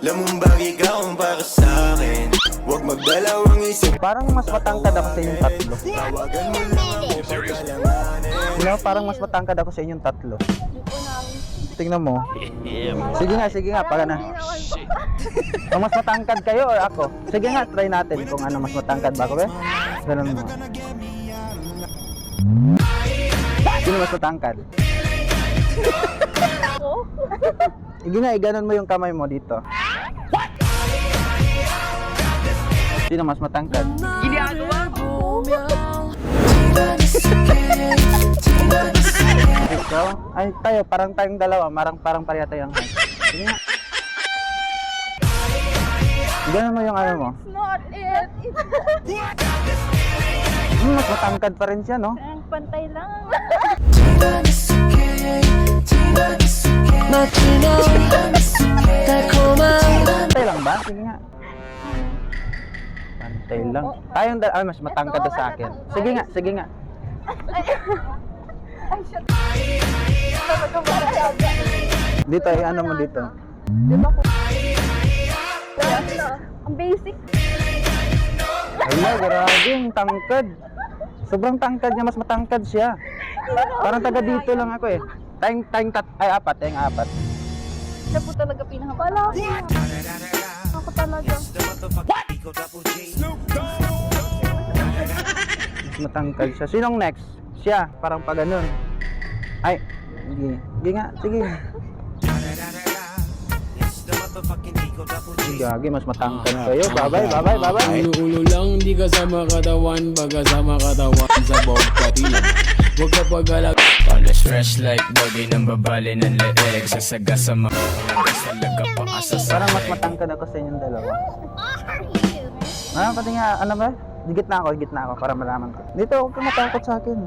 Lamumbagi ka kung para sa akin. Huwag magdalawang isip. Parang mas matangkad ako sa inyong tatlo. Tawagan mo lang ako pagkalanganin. Parang mas matangkad ako sa inyong tatlo. Hindi po namin. Tingnan mo. Sige nga, para na. Kung mas matangkad kayo or ako? Sige nga, try natin kung ano mas matangkad ba ako, be? Ganun mo. Sino mas matangkad? Ako? Sige nga, iganon mo yung kamay mo dito. Sino mas matangkad? Ikaw? Ay, tayo, parang tayong dalawa, parang pareha tayong height. Sige nga. Iganon mo yung ano mo. It's not it. Mas matangkad pa rin siya, no? Ang pantay lang. Pantay lang ba? Sige nga. Pantay lang. Tayong dalawa, mas matangkad na sa akin. Sige nga. Ay, shit. Talaga masyado. Dito, ano mo dito? Di ba ko? Ang basic. Ala, grabe, ang tangkad. Sobrang tangkad niya, mas matangkad siya. Parang taga dito lang ako eh. Tayong apat. Siya po talaga pinaka-wala. Ako talaga. Mas matangkad siya. Sinong next? Siya, parang pa ganun. Ay, sige nga, sige. Gagi, mas matangkad kayo. Bye-bye. Ulo lang, di kasama katawan, baga sama katawan sa bawat katilan. Huwag ka pag-alag. Polish fresh like body ng babali ng leeg. Sasaga sa mga salaga pa asa sa Parang mas matangkad ako sa inyong dalawa. Pati nga, ano ba? Higit na ako para malaman ko. Dito, huwag kang matakot sa akin.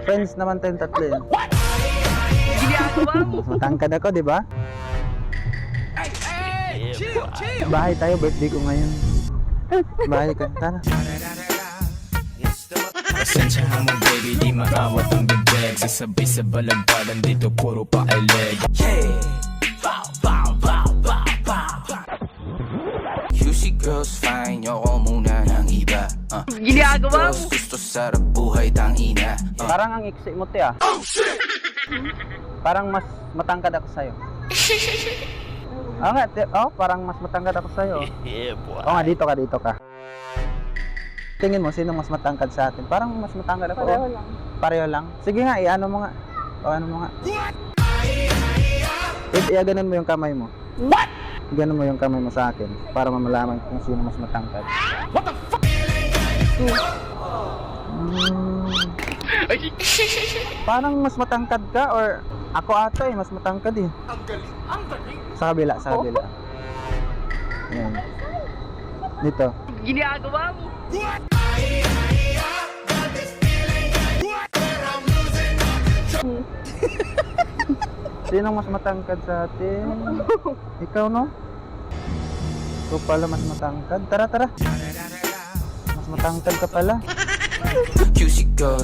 Friends naman tayong tatlo eh. Mas matangkad ako, di ba? Bahay tayo, birthday ko ngayon. Bahay ka, tara. Pasensya mo baby, di maawat ang bibig. Sasabay sa balagbagan dito, puro pa ay leg. You see girls fine, yoko muna ng iba. Girls gusto sarap buhay tangina. Parang ang iksi mo, te ah. Parang mas matangkad ako sa'yo. Oo nga, parang mas matangkad ako sa'yo. Oo nga, dito ka. Tingin mo, sino mas matangkad sa atin? Parang mas matangkad ako. Pareho lang. Pareho lang? Sige nga, ano mo nga. Ano mo nga. Ganun mo yung kamay mo. What? Ganun mo yung kamay mo sa akin para mamalaman kung sino mas matangkad. What the fuck? Parang mas matangkad ka or ako ata mas matangkad eh. Ang galing. Sa kabila. Ayan. Dito. Ginagawa mo. Sino mas matangkad sa atin? Ikaw, no? Ikaw pala mas matangkad. Tara. Mas matangkad ka pala. Juicy girls